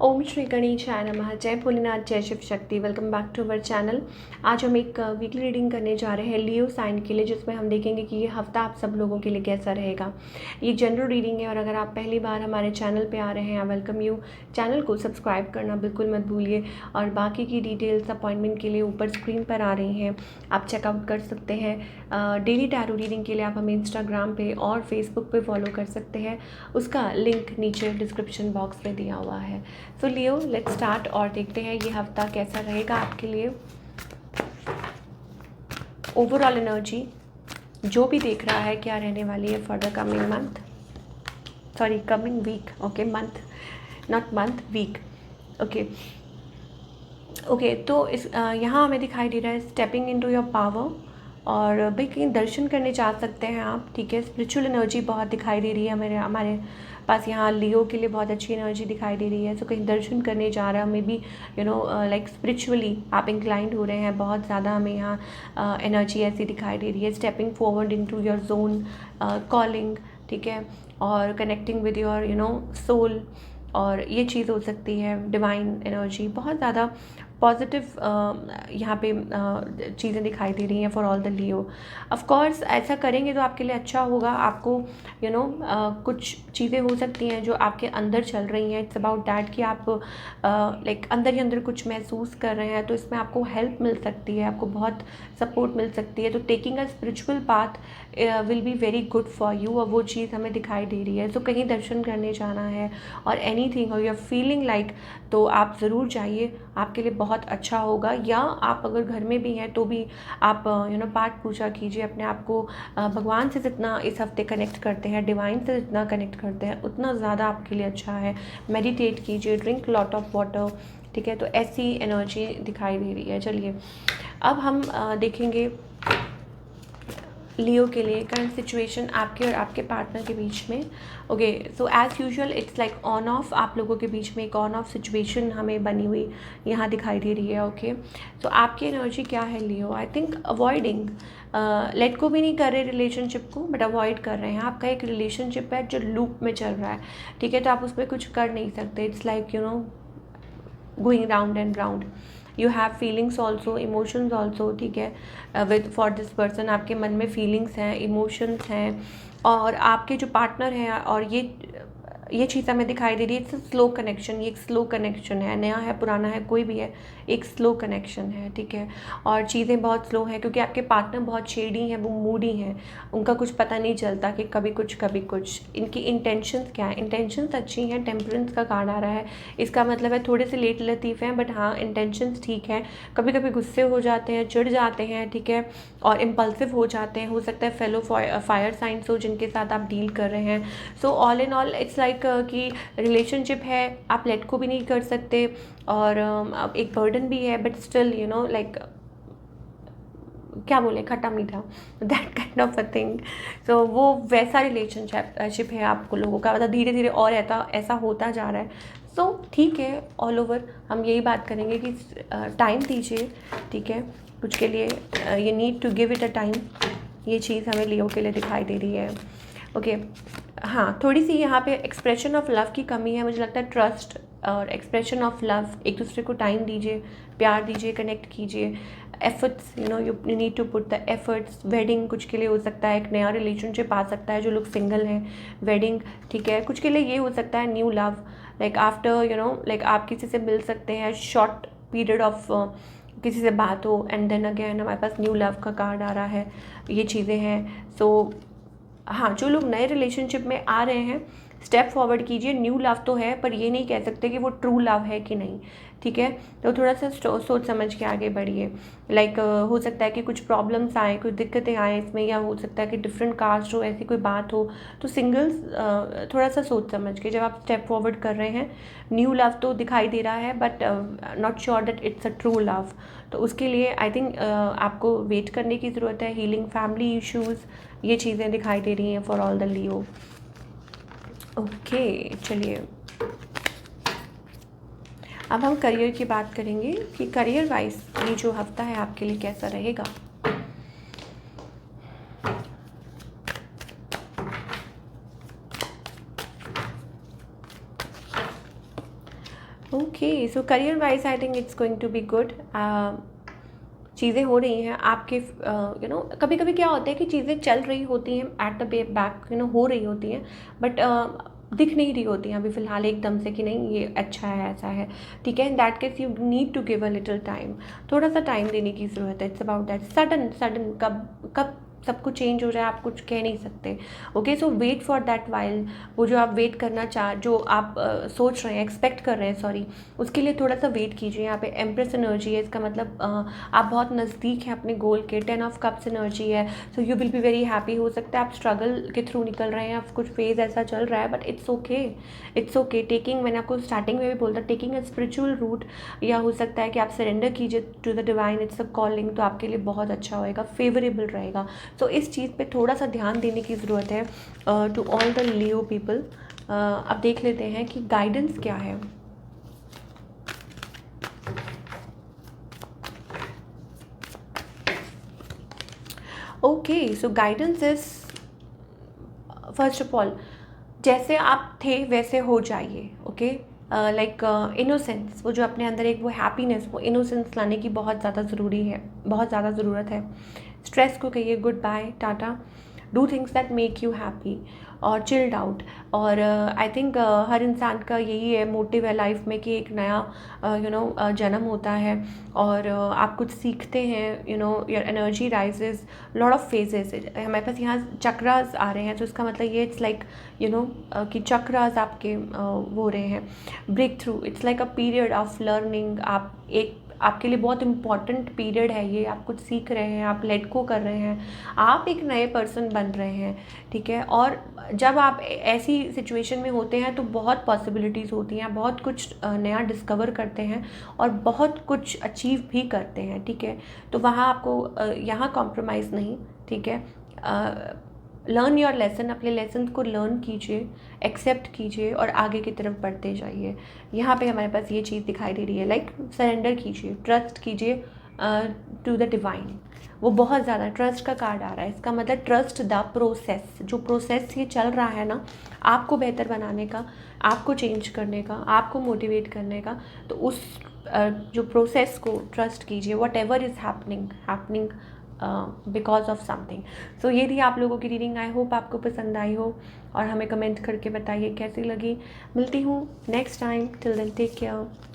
ओम श्री गणेशाय नमः। जय भोलेनाथ, जय Shiv Shakti. Welcome back to our channel. आज हम एक वीकली रीडिंग करने जा रहे हैं लियो साइन के लिए, जिसमें हम देखेंगे कि ये हफ्ता आप सब लोगों के लिए कैसा रहेगा। ये जनरल रीडिंग है और अगर आप पहली बार हमारे चैनल पे आ रहे हैं, वेलकम यू। चैनल को सब्सक्राइब करना बिल्कुल मत भूलिए और बाकी की डिटेल्स अपॉइंटमेंट के लिए ऊपर स्क्रीन पर आ रही हैं, आप चेकआउट कर सकते हैं। डेली टैरो रीडिंग के लिए आप हमें इंस्टाग्राम पे और फेसबुक पे फॉलो कर सकते हैं, उसका लिंक नीचे डिस्क्रिप्शन बॉक्स में दिया हुआ है। सो लियो, लेट्स स्टार्ट और देखते हैं ये हफ्ता कैसा रहेगा आपके लिए। ओवरऑल एनर्जी जो भी देख रहा है क्या रहने वाली है for the coming month, sorry coming week, okay month not month, week, okay okay. तो इस यहाँ हमें दिखाई दे रहा है स्टेपिंग इनटू योर पावर, और भाई कहीं दर्शन करने जा सकते हैं आप, ठीक है। स्पिरिचुअल एनर्जी बहुत दिखाई दे रही है हमारे पास यहाँ लियो के लिए, बहुत अच्छी एनर्जी दिखाई दे रही है। सो कहीं दर्शन करने जा रहा है, may be you know like spiritually आप इंक्लाइंड हो रहे हैं बहुत ज़्यादा, हमें यहाँ एनर्जी ऐसी दिखाई दे रही है। Stepping forward into your zone, calling, ठीक है, और कनेक्टिंग विद योर सोल, और ये चीज़ हो सकती है। डिवाइन एनर्जी बहुत ज़्यादा पॉजिटिव यहाँ पे चीज़ें दिखाई दे रही हैं for all the Leo. Of course ऐसा करेंगे तो आपके लिए अच्छा होगा। आपको कुछ चीज़ें हो सकती हैं जो आपके अंदर चल रही हैं, इट्स अबाउट दैट कि आप लाइक अंदर ही अंदर कुछ महसूस कर रहे हैं, तो इसमें आपको हेल्प मिल सकती है, आपको बहुत सपोर्ट मिल सकती है। तो taking a spiritual path will be very good for you, और वो चीज़ हमें दिखाई दे रही है। सो कहीं दर्शन करने जाना है और एनीथिंग और यू आर फीलिंग लाइक, तो आप ज़रूर जाइए, आपके लिए बहुत अच्छा होगा। या आप अगर घर में भी हैं तो भी आप पाठ पूजा कीजिए, अपने आप को भगवान से जितना इस हफ्ते कनेक्ट करते हैं, डिवाइन से जितना कनेक्ट करते हैं, उतना ज़्यादा आपके लिए अच्छा है। मेडिटेट कीजिए, ड्रिंक लॉट ऑफ वाटर, ठीक है। तो ऐसी एनर्जी दिखाई दे रही है। चलिए अब हम देखेंगे लियो के लिए करंट सिचुएशन आपके और आपके पार्टनर के बीच में। Okay, so as usual it's like on off, आप लोगों के बीच में एक ऑन ऑफ सिचुएशन हमें बनी हुई यहाँ दिखाई दे रही है। ओके, तो आपकी एनर्जी क्या है लियो? आई थिंक अवॉइडिंग, लेट को भी नहीं कर रहे रिलेशनशिप को, बट अवॉइड कर रहे हैं। आपका एक रिलेशनशिप है जो लूप में चल रहा है, ठीक है, तो आप उसमें कुछ कर नहीं सकते। It's like going round and round. You have feelings also, emotions also, ठीक है, विद फॉर दिस पर्सन आपके मन में फीलिंग्स हैं, इमोशंस हैं, और आपके जो पार्टनर हैं, और ये चीज़ हमें दिखाई दे रही है। इट्स स्लो कनेक्शन, ये एक स्लो कनेक्शन है, नया है पुराना है कोई भी है, एक स्लो कनेक्शन है, ठीक है। और चीज़ें बहुत स्लो हैं क्योंकि आपके पार्टनर बहुत शेडी हैं, वो मूडी हैं, उनका कुछ पता नहीं चलता कि कभी कुछ कभी कुछ। इनकी इंटेंशंस क्या है? इंटेंशंस अच्छी हैं, टेम्परेंस का कार्ड आ रहा है, इसका मतलब है थोड़े से लेट लतीफ़ हैं, बट हाँ इंटेंशंस ठीक हैं। कभी कभी गुस्से हो जाते हैं, चिढ़ जाते हैं, ठीक है, और इम्पल्सिव हो जाते हैं। हो सकता है फेलो फायर साइंस हो जिनके साथ आप डील कर रहे हैं। So all in all it's like कि रिलेशनशिप है, आप लेट को भी नहीं कर सकते, और एक बर्डन भी है, बट स्टिल लाइक क्या बोले, खट्टा मीठा, that kind of a thing. So वो वैसा रिलेशनशिप है आपको लोगों का, मतलब धीरे धीरे और ऐसा होता जा रहा है। सो ठीक है, ऑल ओवर हम यही बात करेंगे कि टाइम दीजिए, ठीक है, कुछ के लिए you need to give it a time. ये चीज़ हमें लियो के लिए दिखाई दे रही है। ओके, हाँ थोड़ी सी यहाँ पे एक्सप्रेशन ऑफ लव की कमी है, मुझे लगता है ट्रस्ट और एक्सप्रेशन ऑफ लव, एक दूसरे को टाइम दीजिए, प्यार दीजिए, कनेक्ट कीजिए। Efforts, you need to put the efforts. Wedding कुछ के लिए हो सकता है, एक नया रिलेशनशिप आ सकता है जो लोग सिंगल हैं, वेडिंग, ठीक है। कुछ के लिए ये हो सकता है new love, like after like आप किसी से मिल सकते हैं, शॉर्ट पीरियड ऑफ किसी से बात हो, एंड देन अगेन हमारे पास न्यू लव का कार्ड आ रहा है, ये चीज़ें हैं। सो हाँ, जो लोग नए रिलेशनशिप में आ रहे हैं, स्टेप फॉरवर्ड कीजिए। न्यू लव तो है, पर ये नहीं कह सकते कि वो ट्रू लव है कि नहीं, ठीक है। तो थोड़ा सा सोच समझ के आगे बढ़िए। लाइक हो सकता है कि कुछ प्रॉब्लम्स आए, कुछ दिक्कतें आए इसमें, या हो सकता है कि डिफरेंट कास्ट हो, ऐसी कोई बात हो। तो सिंगल्स थोड़ा सा सोच समझ के जब आप स्टेप फॉरवर्ड कर रहे हैं, न्यू लव तो दिखाई दे रहा है, but not sure that it's a true love. तो उसके लिए आई थिंक आपको वेट करने की ज़रूरत है। हीलिंग फैमिली इश्यूज़, ये चीज़ें दिखाई दे रही हैं for all the Leo. Okay, चलिए अब हम करियर की बात करेंगे कि करियर वाइज ये जो हफ्ता है आपके लिए कैसा रहेगा। Okay, so career wise I think it's going to be good. चीज़ें हो रही हैं आपके, कभी कभी क्या होता है कि चीज़ें चल रही होती हैं एट द बैक, हो रही होती हैं, बट दिख नहीं रही होती हैं अभी फ़िलहाल एकदम से कि नहीं ये अच्छा है, ऐसा है, ठीक है। In that case you need to give a little time, थोड़ा सा टाइम देने की ज़रूरत है। It's about that sudden sudden कब कब सब कुछ चेंज हो जाए आप कुछ कह नहीं सकते। Okay, so wait for that while. वो जो आप वेट करना जो आप सोच रहे हैं, एक्सपेक्ट कर रहे हैं, सॉरी, उसके लिए थोड़ा सा वेट कीजिए। यहाँ पे एम्प्रेस एनर्जी है, इसका मतलब आप बहुत नज़दीक हैं अपने गोल के। 10 ऑफ कप्स एनर्जी है, so you will be very happy. हो सकता है आप स्ट्रगल के थ्रू निकल रहे हैं, आप कुछ फेज ऐसा चल रहा है, but it's okay, it's okay. Taking, मैंने आपको स्टार्टिंग में भी बोला था, टेकिंग अ स्पिरिचुअल रूट, या हो सकता है कि आप सरेंडर कीजिए to the divine, it's a calling, तो आपके लिए बहुत अच्छा होएगा, फेवरेबल रहेगा। तो इस चीज़ पे थोड़ा सा ध्यान देने की ज़रूरत है to all the Leo people. अब देख लेते हैं कि गाइडेंस क्या है। Okay, so guidance is, first of all, जैसे आप थे वैसे हो जाइए। ओके, लाइक इनोसेंस, वो जो अपने अंदर एक वो हैप्पीनेस, वो इनोसेंस लाने की बहुत ज़्यादा ज़रूरी है, बहुत ज़्यादा ज़रूरत है। स्ट्रेस को कहिए good bye, tata. Do things that make you happy और चिल्ड आउट। और आई थिंक हर इंसान का यही है मोटिव है लाइफ में कि एक नया जन्म होता है और आप कुछ सीखते हैं, your energy rises, lot of phases. हमारे पास यहाँ चक्रास आ रहे हैं, तो इसका मतलब ये इट्स लाइक कि चक्रास आपके वो हो रहे हैं, breakthrough. It's like a period of learning. आपके लिए बहुत इंपॉर्टेंट पीरियड है ये, आप कुछ सीख रहे हैं, आप लेट गो कर रहे हैं, आप एक नए पर्सन बन रहे हैं, ठीक है। और जब आप ऐसी सिचुएशन में होते हैं तो बहुत पॉसिबिलिटीज़ होती हैं, बहुत कुछ नया डिस्कवर करते हैं और बहुत कुछ अचीव भी करते हैं, ठीक है। तो वहाँ आपको यहाँ कॉम्प्रोमाइज़ नहीं, ठीक है। लर्न योर लेसन, अपने लेसन को लर्न कीजिए, एक्सेप्ट कीजिए और आगे की तरफ बढ़ते जाइए। यहाँ पे हमारे पास ये चीज़ दिखाई दे रही है, लाइक सरेंडर कीजिए, ट्रस्ट कीजिए टू द डिवाइन। वो बहुत ज़्यादा ट्रस्ट का कार्ड आ रहा है, इसका मतलब ट्रस्ट द प्रोसेस। जो प्रोसेस ये चल रहा है ना, आपको बेहतर बनाने का, आपको चेंज करने का, आपको मोटिवेट करने का, तो उस जो प्रोसेस को ट्रस्ट कीजिए। Whatever is happening because of something. So ये थी आप लोगों की रीडिंग। आई होप आपको पसंद आई हो और हमें कमेंट करके बताइए कैसी लगी। मिलती हूँ next time, till then take care.